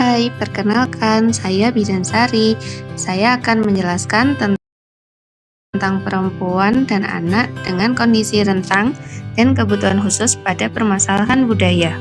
Hai, perkenalkan saya Bidansari. Saya akan menjelaskan tentang perempuan dan anak dengan kondisi rentang dan kebutuhan khusus pada permasalahan budaya.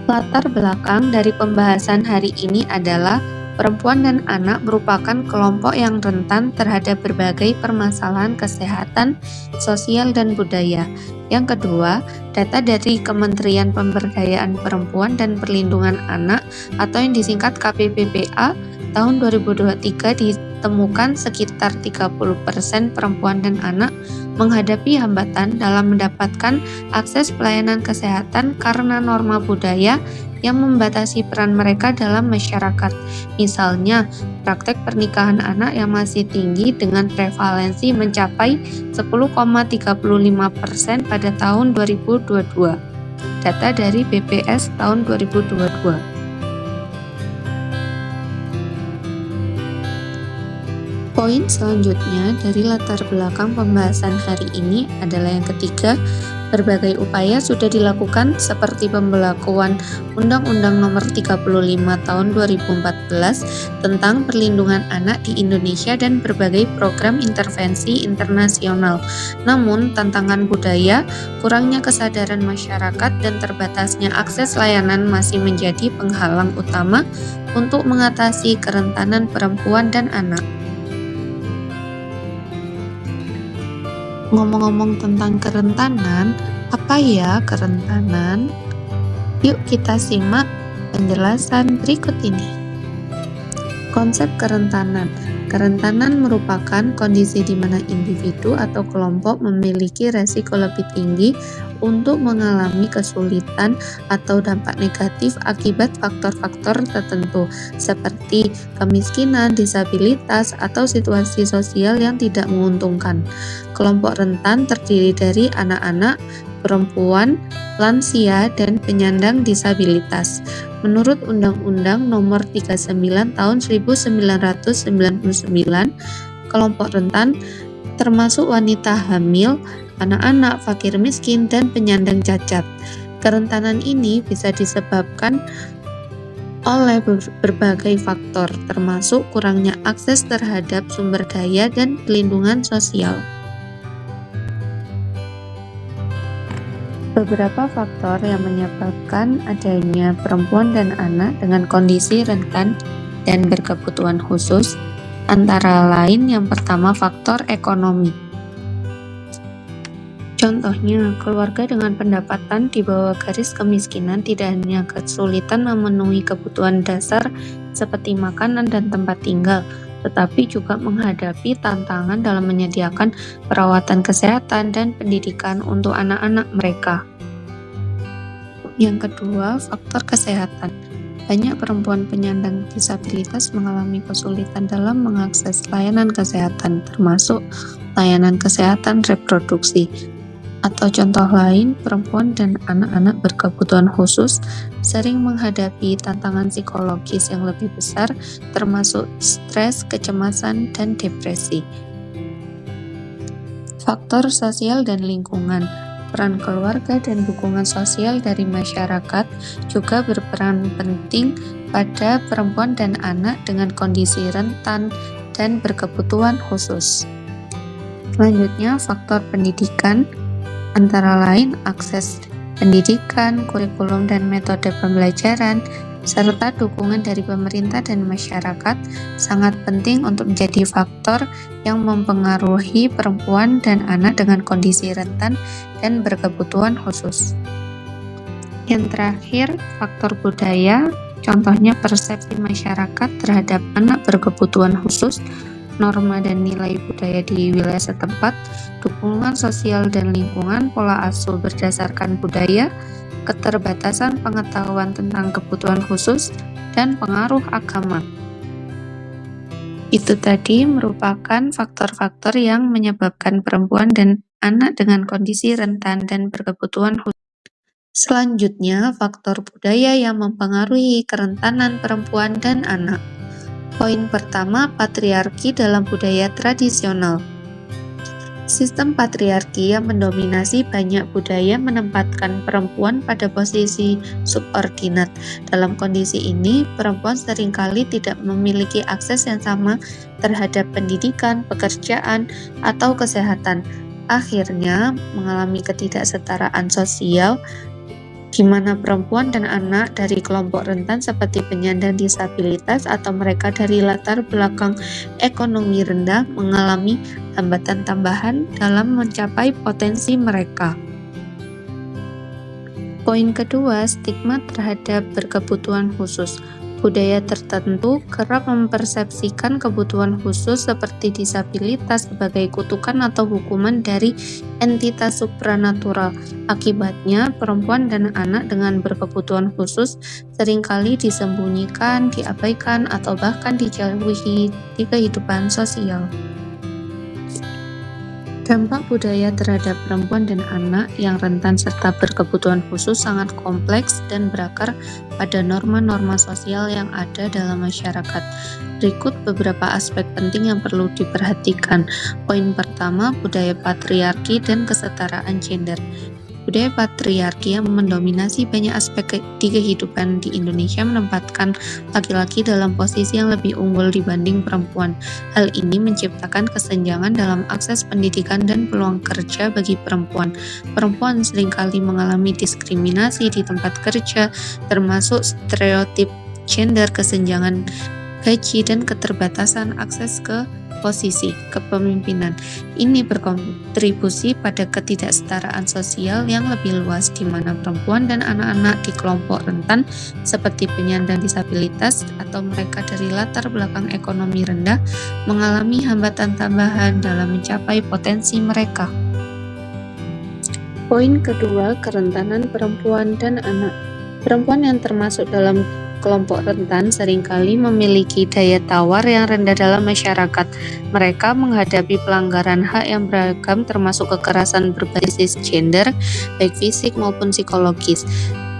Latar belakang dari pembahasan hari ini adalah perempuan dan anak merupakan kelompok yang rentan terhadap berbagai permasalahan kesehatan, sosial, dan budaya. Yang kedua, data dari Kementerian Pemberdayaan Perempuan dan Perlindungan Anak atau yang disingkat KPPPA tahun 2023 ditemukan sekitar 30% perempuan dan anak menghadapi hambatan dalam mendapatkan akses pelayanan kesehatan karena norma budaya yang membatasi peran mereka dalam masyarakat. Misalnya, praktek pernikahan anak yang masih tinggi dengan prevalensi mencapai 10,35% pada tahun 2022. Data dari BPS tahun 2022. Poin selanjutnya dari latar belakang pembahasan hari ini adalah yang ketiga, berbagai upaya sudah dilakukan seperti pembelakuan Undang-Undang Nomor 35 Tahun 2014 tentang perlindungan anak di Indonesia dan berbagai program intervensi internasional. Namun, tantangan budaya, kurangnya kesadaran masyarakat, dan terbatasnya akses layanan masih menjadi penghalang utama untuk mengatasi kerentanan perempuan dan anak. Ngomong-ngomong tentang kerentanan, apa ya kerentanan? Yuk kita simak penjelasan berikut ini. Konsep kerentanan. Kerentanan merupakan kondisi di mana individu atau kelompok memiliki resiko lebih tinggi untuk mengalami kesulitan atau dampak negatif akibat faktor-faktor tertentu seperti kemiskinan, disabilitas, atau situasi sosial yang tidak menguntungkan. Kelompok rentan terdiri dari anak-anak, perempuan, lansia, dan penyandang disabilitas. Menurut Undang-Undang Nomor 39 Tahun 1999, kelompok rentan termasuk wanita hamil, anak-anak, fakir miskin, dan penyandang cacat. Kerentanan ini bisa disebabkan oleh berbagai faktor, termasuk kurangnya akses terhadap sumber daya dan pelindungan sosial. Beberapa faktor yang menyebabkan adanya perempuan dan anak dengan kondisi rentan dan berkebutuhan khusus, antara lain yang pertama faktor ekonomi. Contohnya, keluarga dengan pendapatan di bawah garis kemiskinan tidak hanya kesulitan memenuhi kebutuhan dasar seperti makanan dan tempat tinggal, tetapi juga menghadapi tantangan dalam menyediakan perawatan kesehatan dan pendidikan untuk anak-anak mereka. Yang kedua, faktor kesehatan. Banyak perempuan penyandang disabilitas mengalami kesulitan dalam mengakses layanan kesehatan, termasuk layanan kesehatan reproduksi. Atau contoh lain, perempuan dan anak-anak berkebutuhan khusus sering menghadapi tantangan psikologis yang lebih besar, termasuk stres, kecemasan, dan depresi. Faktor sosial dan lingkungan. Peran keluarga dan dukungan sosial dari masyarakat juga berperan penting pada perempuan dan anak dengan kondisi rentan dan berkebutuhan khusus. Selanjutnya, faktor pendidikan, antara lain akses pendidikan, kurikulum dan metode pembelajaran, serta dukungan dari pemerintah dan masyarakat sangat penting untuk menjadi faktor yang mempengaruhi perempuan dan anak dengan kondisi rentan dan berkebutuhan khusus. Yang terakhir, faktor budaya, contohnya persepsi masyarakat terhadap anak berkebutuhan khusus, norma dan nilai budaya di wilayah setempat, dukungan sosial dan lingkungan, pola asuh berdasarkan budaya, keterbatasan pengetahuan tentang kebutuhan khusus, dan pengaruh agama. Itu tadi merupakan faktor-faktor yang menyebabkan perempuan dan anak dengan kondisi rentan dan berkebutuhan khusus. Selanjutnya, faktor budaya yang mempengaruhi kerentanan perempuan dan anak. Poin pertama, patriarki dalam budaya tradisional. Sistem patriarki yang mendominasi banyak budaya menempatkan perempuan pada posisi subordinat. Dalam kondisi ini, perempuan seringkali tidak memiliki akses yang sama terhadap pendidikan, pekerjaan, atau kesehatan. Akhirnya, mengalami ketidaksetaraan sosial di mana perempuan dan anak dari kelompok rentan seperti penyandang disabilitas atau mereka dari latar belakang ekonomi rendah mengalami hambatan tambahan dalam mencapai potensi mereka. Poin kedua, stigma terhadap berkebutuhan khusus. Budaya tertentu kerap mempersepsikan kebutuhan khusus seperti disabilitas sebagai kutukan atau hukuman dari entitas supranatural. Akibatnya, perempuan dan anak dengan berkebutuhan khusus seringkali disembunyikan, diabaikan, atau bahkan dijauhi di kehidupan sosial. Dampak budaya terhadap perempuan dan anak yang rentan serta berkebutuhan khusus sangat kompleks dan berakar pada norma-norma sosial yang ada dalam masyarakat. Berikut beberapa aspek penting yang perlu diperhatikan. Poin pertama, budaya patriarki dan kesetaraan gender. Budaya patriarki yang mendominasi banyak aspek di kehidupan di Indonesia menempatkan laki-laki dalam posisi yang lebih unggul dibanding perempuan. Hal ini menciptakan kesenjangan dalam akses pendidikan dan peluang kerja bagi perempuan. Perempuan seringkali mengalami diskriminasi di tempat kerja, termasuk stereotip gender, kesenjangan gaji, dan keterbatasan akses ke posisi kepemimpinan. Ini berkontribusi pada ketidaksetaraan sosial yang lebih luas di mana perempuan dan anak-anak di kelompok rentan seperti penyandang disabilitas atau mereka dari latar belakang ekonomi rendah mengalami hambatan tambahan dalam mencapai potensi mereka. Poin kedua, kerentanan perempuan dan anak. Perempuan yang termasuk dalam kelompok rentan seringkali memiliki daya tawar yang rendah dalam masyarakat. Mereka menghadapi pelanggaran hak yang beragam termasuk kekerasan berbasis gender, baik fisik maupun psikologis.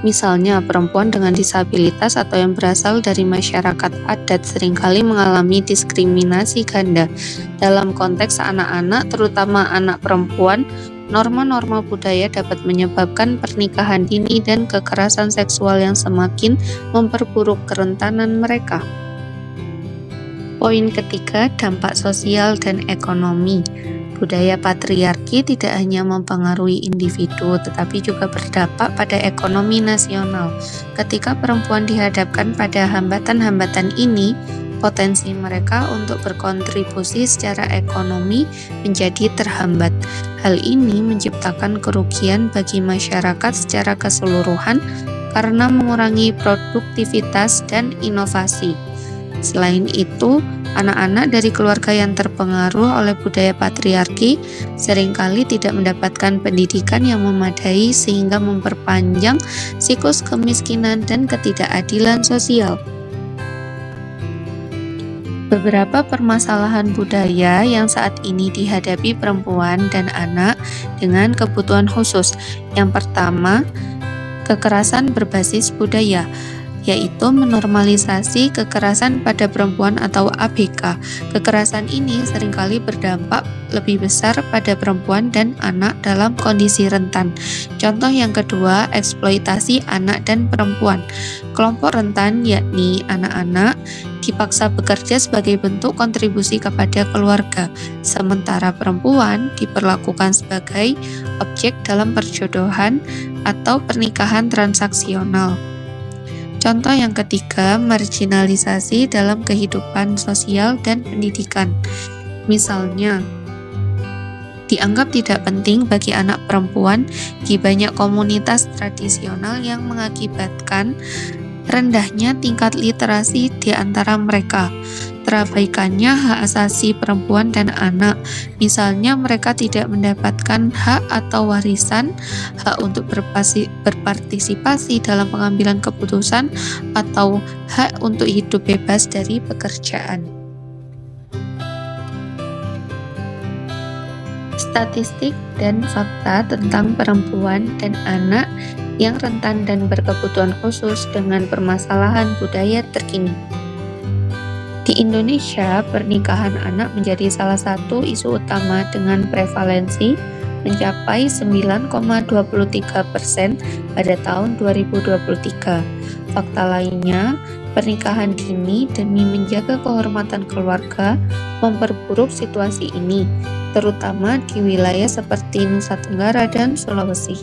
Misalnya, perempuan dengan disabilitas atau yang berasal dari masyarakat adat seringkali mengalami diskriminasi ganda. Dalam konteks anak-anak, terutama anak perempuan, norma-norma budaya dapat menyebabkan pernikahan dini dan kekerasan seksual yang semakin memperburuk kerentanan mereka. Poin ketiga, dampak sosial dan ekonomi. Budaya patriarki tidak hanya mempengaruhi individu, tetapi juga berdampak pada ekonomi nasional. Ketika perempuan dihadapkan pada hambatan-hambatan ini, potensi mereka untuk berkontribusi secara ekonomi menjadi terhambat. Hal ini menciptakan kerugian bagi masyarakat secara keseluruhan karena mengurangi produktivitas dan inovasi. Selain itu, anak-anak dari keluarga yang terpengaruh oleh budaya patriarki seringkali tidak mendapatkan pendidikan yang memadai sehingga memperpanjang siklus kemiskinan dan ketidakadilan sosial. Beberapa permasalahan budaya yang saat ini dihadapi perempuan dan anak dengan kebutuhan khusus. Yang pertama, kekerasan berbasis budaya, yaitu menormalisasi kekerasan pada perempuan atau ABK. Kekerasan ini seringkali berdampak lebih besar pada perempuan dan anak dalam kondisi rentan. Contoh yang kedua, eksploitasi anak dan perempuan. Kelompok rentan, yakni anak-anak, dipaksa bekerja sebagai bentuk kontribusi kepada keluarga, sementara perempuan diperlakukan sebagai objek dalam perjodohan atau pernikahan transaksional. Contoh yang ketiga, marginalisasi dalam kehidupan sosial dan pendidikan. Misalnya, dianggap tidak penting bagi anak perempuan di banyak komunitas tradisional yang mengakibatkan rendahnya tingkat literasi di antara mereka, terabaikannya hak asasi perempuan dan anak, misalnya mereka tidak mendapatkan hak atau warisan, hak untuk berpartisipasi dalam pengambilan keputusan, atau hak untuk hidup bebas dari pekerjaan. Statistik dan fakta tentang perempuan dan anak yang rentan dan berkebutuhan khusus dengan permasalahan budaya terkini. Di Indonesia, pernikahan anak menjadi salah satu isu utama dengan prevalensi mencapai 9,23% pada tahun 2023. Fakta lainnya, pernikahan dini demi menjaga kehormatan keluarga memperburuk situasi ini, terutama di wilayah seperti Nusa Tenggara dan Sulawesi.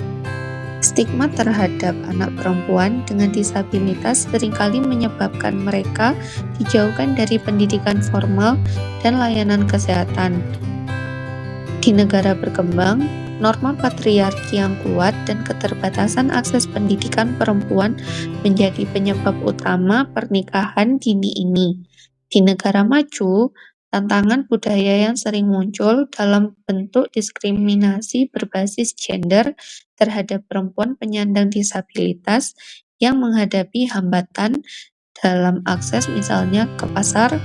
Stigma terhadap anak perempuan dengan disabilitas seringkali menyebabkan mereka dijauhkan dari pendidikan formal dan layanan kesehatan. Di negara berkembang, norma patriarki yang kuat dan keterbatasan akses pendidikan perempuan menjadi penyebab utama pernikahan dini ini. Di negara maju, tantangan budaya yang sering muncul dalam bentuk diskriminasi berbasis gender terhadap perempuan penyandang disabilitas yang menghadapi hambatan dalam akses misalnya ke pasar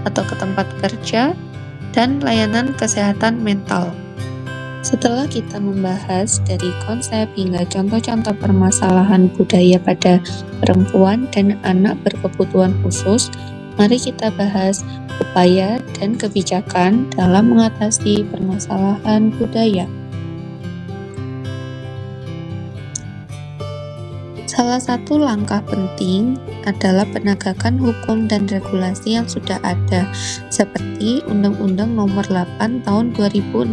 atau ke tempat kerja dan layanan kesehatan mental. Setelah kita membahas dari konsep hingga contoh-contoh permasalahan budaya pada perempuan dan anak berkebutuhan khusus, mari kita bahas upaya dan kebijakan dalam mengatasi permasalahan budaya. Salah satu langkah penting adalah penegakan hukum dan regulasi yang sudah ada, seperti Undang-Undang Nomor 8 Tahun 2016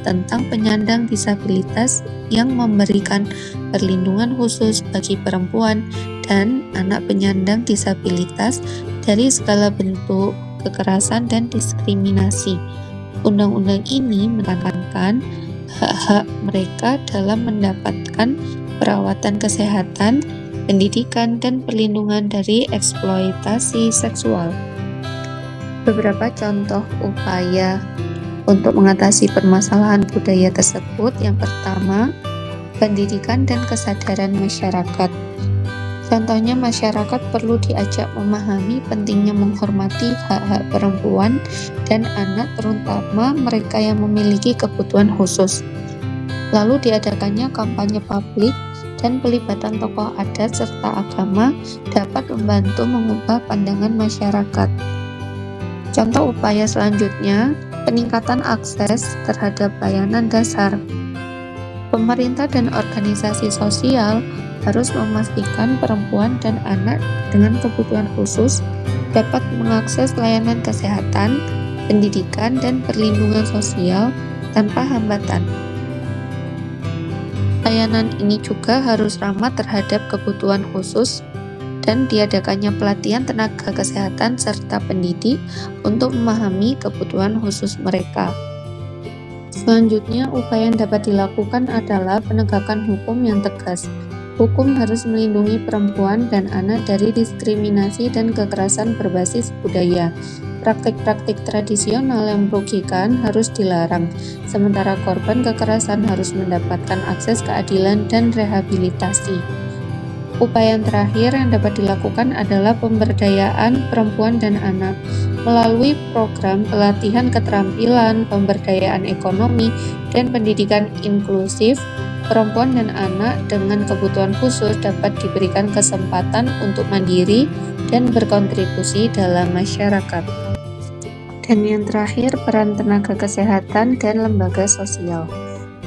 tentang penyandang disabilitas yang memberikan perlindungan khusus bagi perempuan dan anak penyandang disabilitas dari segala bentuk kekerasan dan diskriminasi. Undang-undang ini menekankan hak-hak mereka dalam mendapatkan perawatan kesehatan, pendidikan, dan perlindungan dari eksploitasi seksual. Beberapa contoh upaya untuk mengatasi permasalahan budaya tersebut, yang pertama, pendidikan dan kesadaran masyarakat. Contohnya, masyarakat perlu diajak memahami pentingnya menghormati hak-hak perempuan dan anak, terutama mereka yang memiliki kebutuhan khusus. Lalu diadakannya kampanye publik dan pelibatan tokoh adat serta agama dapat membantu mengubah pandangan masyarakat. Contoh upaya selanjutnya, peningkatan akses terhadap layanan dasar. Pemerintah dan organisasi sosial harus memastikan perempuan dan anak dengan kebutuhan khusus dapat mengakses layanan kesehatan, pendidikan, dan perlindungan sosial tanpa hambatan. Layanan ini juga harus ramah terhadap kebutuhan khusus dan diadakannya pelatihan tenaga kesehatan serta pendidik untuk memahami kebutuhan khusus mereka. Selanjutnya, upaya yang dapat dilakukan adalah penegakan hukum yang tegas. Hukum harus melindungi perempuan dan anak dari diskriminasi dan kekerasan berbasis budaya. Praktik-praktik tradisional yang merugikan harus dilarang, sementara korban kekerasan harus mendapatkan akses keadilan dan rehabilitasi. Upaya yang terakhir yang dapat dilakukan adalah pemberdayaan perempuan dan anak. Melalui program pelatihan keterampilan, pemberdayaan ekonomi, dan pendidikan inklusif, perempuan dan anak dengan kebutuhan khusus dapat diberikan kesempatan untuk mandiri dan berkontribusi dalam masyarakat. Dan yang terakhir, peran tenaga kesehatan dan lembaga sosial.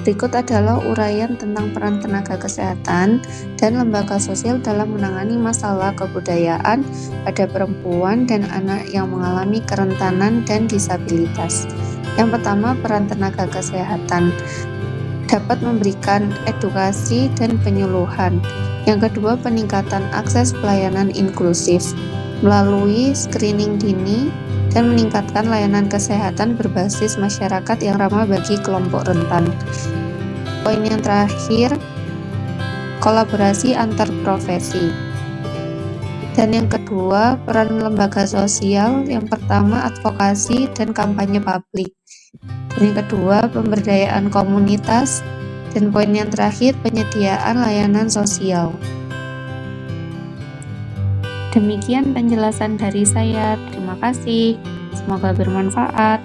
Berikut adalah uraian tentang peran tenaga kesehatan dan lembaga sosial dalam menangani masalah kebudayaan pada perempuan dan anak yang mengalami kerentanan dan disabilitas. Yang pertama, peran tenaga kesehatan dapat memberikan edukasi dan penyuluhan. Yang kedua, peningkatan akses pelayanan inklusif melalui screening dini dan meningkatkan layanan kesehatan berbasis masyarakat yang ramah bagi kelompok rentan. Poin yang terakhir, kolaborasi antar profesi. Dan yang kedua, peran lembaga sosial. Yang pertama, advokasi dan kampanye publik. Dan yang kedua, pemberdayaan komunitas. Dan poin yang terakhir, penyediaan layanan sosial. Demikian penjelasan dari saya. Terima kasih. Semoga bermanfaat.